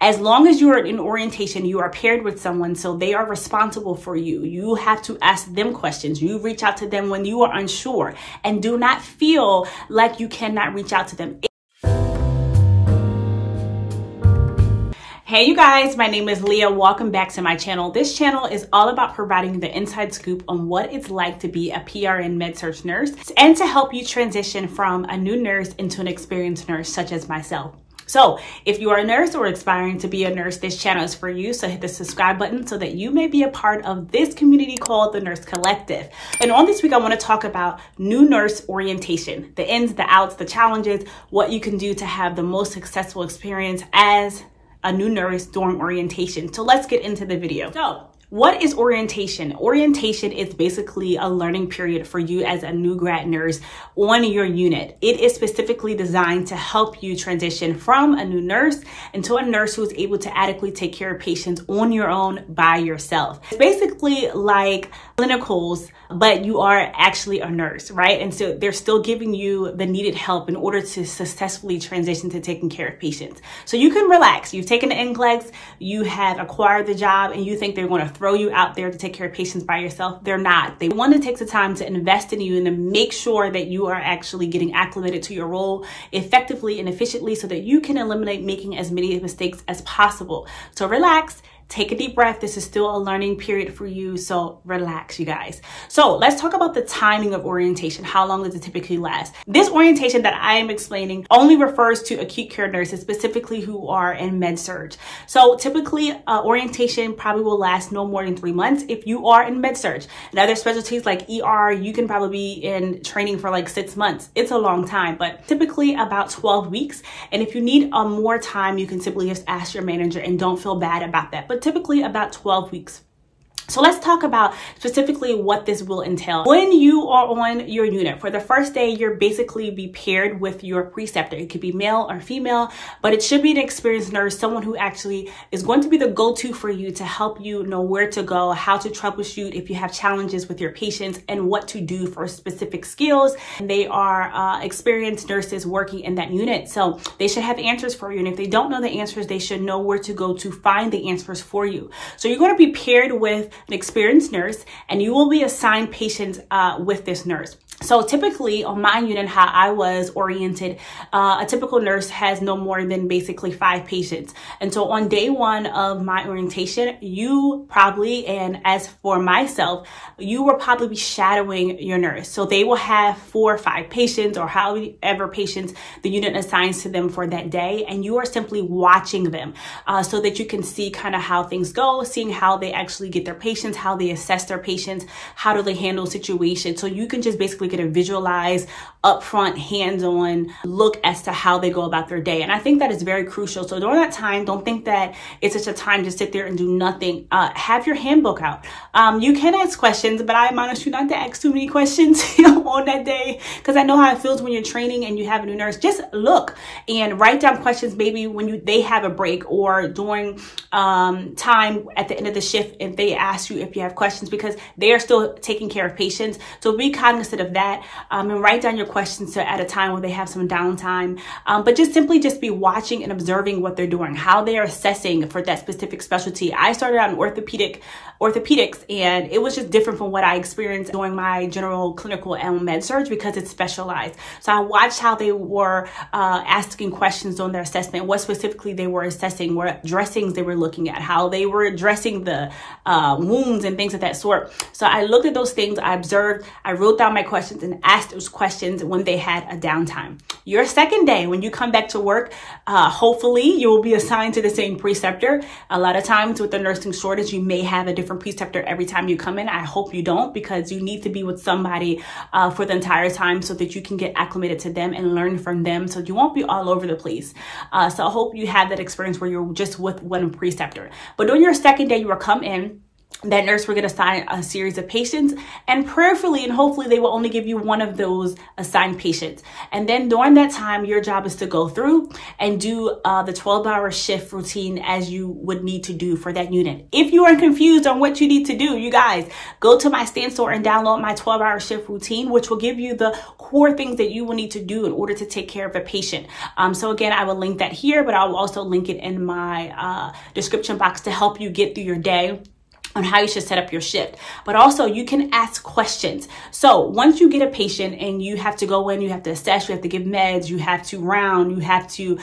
As long as you are in orientation, you are paired with someone, so they are responsible for you. You have to ask them questions. You reach out to them when you are unsure, and do not feel like you cannot reach out to them. Hey you guys, my name is Leah. Welcome back to my channel. This channel is all about providing the inside scoop on what it's like to be a PRN med-surg nurse and to help you transition from a new nurse into an experienced nurse such as myself. So if you are a nurse or aspiring to be a nurse, this channel is for you. So hit the subscribe button so that you may be a part of this community called the Nurse Collective. And on this week, I want to talk about new nurse orientation, the ins, the outs, the challenges, what you can do to have the most successful experience as a new nurse during orientation. So let's get into the video. So what is orientation? Orientation is basically a learning period for you as a new grad nurse on your unit. It is specifically designed to help you transition from a new nurse into a nurse who is able to adequately take care of patients on your own by yourself. It's basically like clinicals, but you are actually a nurse, right? And so they're still giving you the needed help in order to successfully transition to taking care of patients. So you can relax. You've taken the NCLEX, you have acquired the job, and you think they're going to throw you out there to take care of patients by yourself. They're not. They want to take the time to invest in you and to make sure that you are actually getting acclimated to your role effectively and efficiently so that you can eliminate making as many mistakes as possible. So relax. Take a deep breath. This is still a learning period for you, so relax, you guys. So let's talk about the timing of orientation. How long does it typically last? This orientation that I am explaining only refers to acute care nurses, specifically who are in med-surg. So typically, orientation probably will last no more than 3 months if you are in med-surg. In other specialties like ER, you can probably be in training for like 6 months. It's a long time, but typically about 12 weeks. And if you need more time, you can simply just ask your manager and don't feel bad about that. But typically about 12 weeks. So let's talk about specifically what this will entail. When you are on your unit, for the first day, you're basically be paired with your preceptor. It could be male or female, but it should be an experienced nurse, someone who actually is going to be the go-to for you to help you know where to go, how to troubleshoot if you have challenges with your patients, and what to do for specific skills. And they are experienced nurses working in that unit. So they should have answers for you. And if they don't know the answers, they should know where to go to find the answers for you. So you're going to be paired with an experienced nurse, and you will be assigned patients with this nurse. So typically on my unit, how I was oriented, a typical nurse has no more than basically 5 patients. And so on day 1 of my orientation, you probably, and as for myself, you will probably be shadowing your nurse. So they will have 4 or 5 patients or however patients the unit assigns to them for that day. And you are simply watching them so that you can see kind of how things go, seeing how they actually get their patients, how they assess their patients, how do they handle situations. So you can just basically get a visualize upfront, hands-on look as to how they go about their day. And I think that is very crucial. So during that time, don't think that it's just a time to sit there and do nothing. Have your handbook out. You can ask questions, but I admonish you not to ask too many questions on that day, because I know how it feels when you're training and you have a new nurse. Just look and write down questions maybe when they have a break or during time at the end of the shift, if they ask you if you have questions, because they are still taking care of patients. So be cognizant of that. And write down your questions at a time where they have some downtime. But just simply be watching and observing what they're doing, how they are assessing for that specific specialty. I started out in orthopedics, and it was just different from what I experienced during my general clinical and med-surg because it's specialized. So I watched how they were asking questions on their assessment, what specifically they were assessing, what dressings they were looking at, how they were addressing the wounds and things of that sort. So I looked at those things, I observed, I wrote down my questions and asked those questions when they had a downtime. Your second day, when you come back to work, hopefully you will be assigned to the same preceptor. A lot of times with the nursing shortage, you may have a different preceptor every time you come in. I hope you don't, because you need to be with somebody for the entire time so that you can get acclimated to them and learn from them, so you won't be all over the place. So I hope you have that experience where you're just with one preceptor. But on your second day, you will come in. that nurse will get assigned a series of patients, and prayerfully and hopefully they will only give you one of those assigned patients. And then during that time, your job is to go through and do the 12-hour shift routine as you would need to do for that unit. If you are confused on what you need to do, you guys, go to my Stan Store and download my 12-hour shift routine, which will give you the core things that you will need to do in order to take care of a patient. So again, I will link that here, but I will also link it in my description box to help you get through your day on how you should set up your shift. But also you can ask questions. So once you get a patient and you have to go in, you have to assess, you have to give meds, you have to round, you have to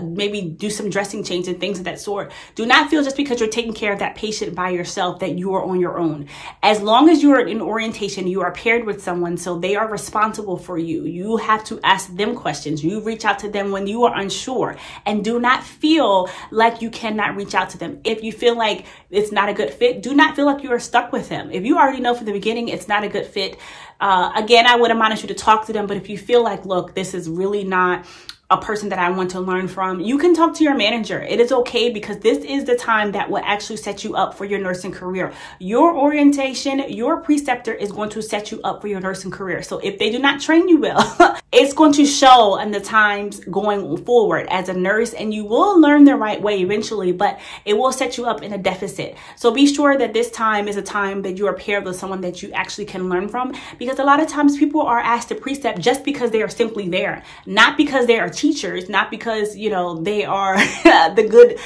maybe do some dressing change and things of that sort. Do not feel just because you're taking care of that patient by yourself that you are on your own. As long as you are in orientation, you are paired with someone, so they are responsible for you. You have to ask them questions. You reach out to them when you are unsure, and do not feel like you cannot reach out to them. If you feel like it's not a good fit, do not feel like you are stuck with them. If you already know from the beginning it's not a good fit, again, I would admonish you to talk to them. But if you feel like, look, this is really not a person that I want to learn from, you can talk to your manager. It is okay, because this is the time that will actually set you up for your nursing career. Your orientation, your preceptor is going to set you up for your nursing career. So if they do not train you well, it's going to show in the times going forward as a nurse, and you will learn the right way eventually, but it will set you up in a deficit. So be sure that this time is a time that you are paired with someone that you actually can learn from, because a lot of times people are asked to precept just because they are simply there, not because they are teachers, not because, you know, they are the good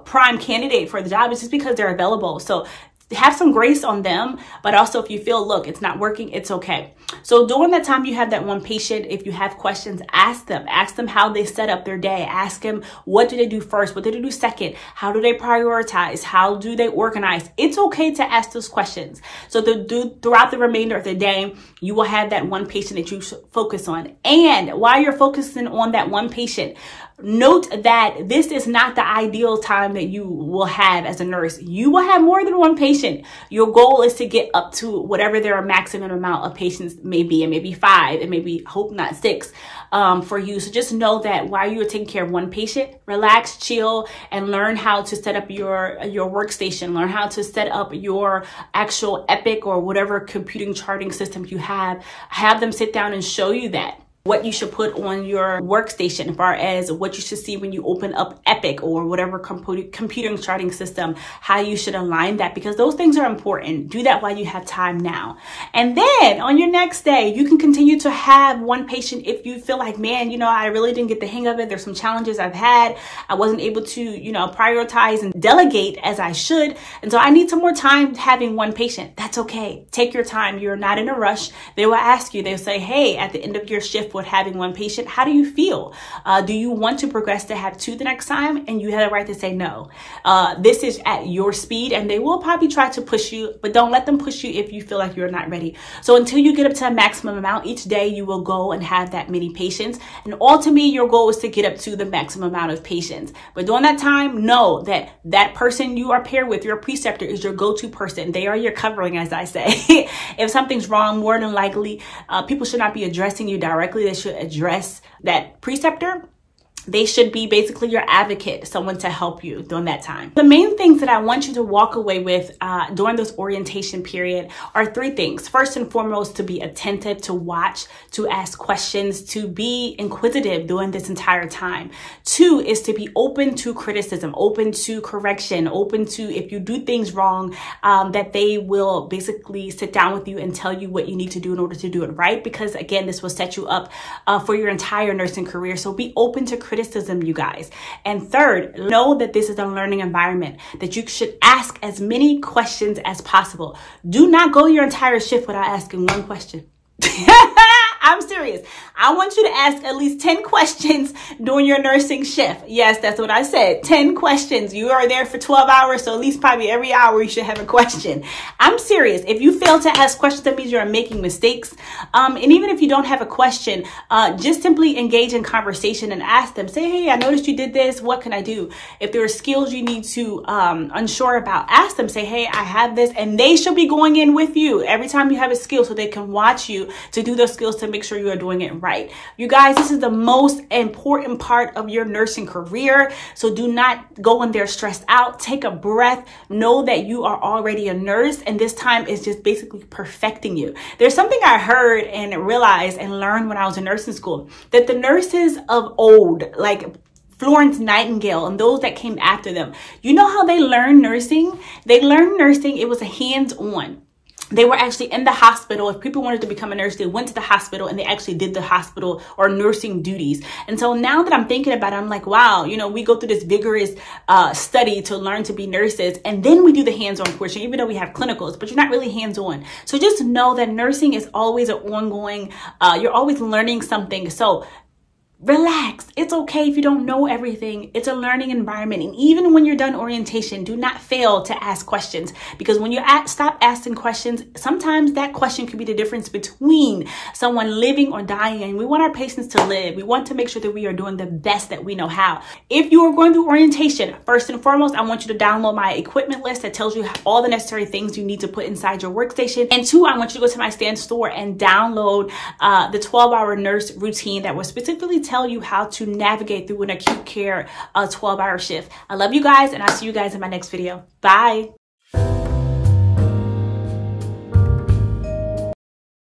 prime candidate for the job. It's just because they're available. So have some grace on them, but also if you feel, look, it's not working, it's okay. So during that time you have that one patient, if you have questions, ask them how they set up their day. Ask them, what do they do first? What do they do second? How do they prioritize? How do they organize? It's okay to ask those questions. So throughout the remainder of the day, you will have that one patient that you focus on. And while you're focusing on that one patient, note that this is not the ideal time that you will have as a nurse. You will have more than one patient. Your goal is to get up to whatever their maximum amount of patients may be. It may be 5, and maybe, hope not 6 for you. So just know that while you're taking care of one patient, relax, chill, and learn how to set up your workstation. Learn how to set up your actual Epic or whatever computing charting system you have. Have them sit down and show you that. What you should put on your workstation as far as what you should see when you open up Epic or whatever computing charting system, how you should align that, because those things are important. Do that while you have time now. And then on your next day, you can continue to have one patient if you feel like, man, you know, I really didn't get the hang of it. There's some challenges I've had. I wasn't able to, you know, prioritize and delegate as I should. And so I need some more time having one patient. That's okay. Take your time. You're not in a rush. They will ask you, they'll say, hey, at the end of your shift with having one patient, how do you feel? Do you want to progress to have 2 the next time? And you have the right to say no. This is at your speed, and they will probably try to push you, but don't let them push you if you feel like you're not ready. So until you get up to a maximum amount each day, you will go and have that many patients. And ultimately, your goal is to get up to the maximum amount of patients. But during that time, know that that person you are paired with, your preceptor, is your go-to person. They are your covering, as I say. If something's wrong, more than likely, people should not be addressing you directly. They should address that preceptor. They should be basically your advocate, someone to help you during that time. The main things that I want you to walk away with during this orientation period are 3 things. First and foremost, to be attentive, to watch, to ask questions, to be inquisitive during this entire time. 2 is to be open to criticism, open to correction, open to, if you do things wrong, that they will basically sit down with you and tell you what you need to do in order to do it right. Because again, this will set you up for your entire nursing career. So be open to criticism, you guys. And 3rd, know that this is a learning environment, that you should ask as many questions as possible. Do not go your entire shift without asking one question. I'm serious. I want you to ask at least 10 questions during your nursing shift. Yes, that's what I said. 10 questions. You are there for 12 hours, so at least probably every hour you should have a question. I'm serious. If you fail to ask questions, that means you're making mistakes. And even if you don't have a question, just simply engage in conversation and ask them. Say, hey, I noticed you did this. What can I do? If there are skills you need to unsure about, ask them. Say, hey, I have this. And they should be going in with you every time you have a skill, so they can watch you to do those skills to make sure you are doing it right. You guys, this is the most important part of your nursing career. So do not go in there stressed out. Take a breath. Know that you are already a nurse, and this time is just basically perfecting you. There's something I heard and realized and learned when I was in nursing school, that the nurses of old, like Florence Nightingale and those that came after them, you know how they learned nursing? They learned nursing, it was a hands-on. They were actually in the hospital. If people wanted to become a nurse, they went to the hospital and they actually did the hospital or nursing duties. And so now that I'm thinking about it, I'm like, wow, you know, we go through this vigorous study to learn to be nurses, and then we do the hands-on portion, even though we have clinicals, but you're not really hands-on. So just know that nursing is always an ongoing, you're always learning something. So relax. It's okay if you don't know everything. It's a learning environment. And even when you're done orientation, do not fail to ask questions, because when you stop asking questions, sometimes that question could be the difference between someone living or dying. And we want our patients to live. We want to make sure that we are doing the best that we know how. If you are going through orientation, first and foremost, I want you to download my equipment list that tells you all the necessary things you need to put inside your workstation. And two, I want you to go to my Stan Store and download the 12-hour nurse routine that will specifically tell you how to navigate through an acute care 12-hour shift. I love you guys, and I'll see you guys in my next video. Bye.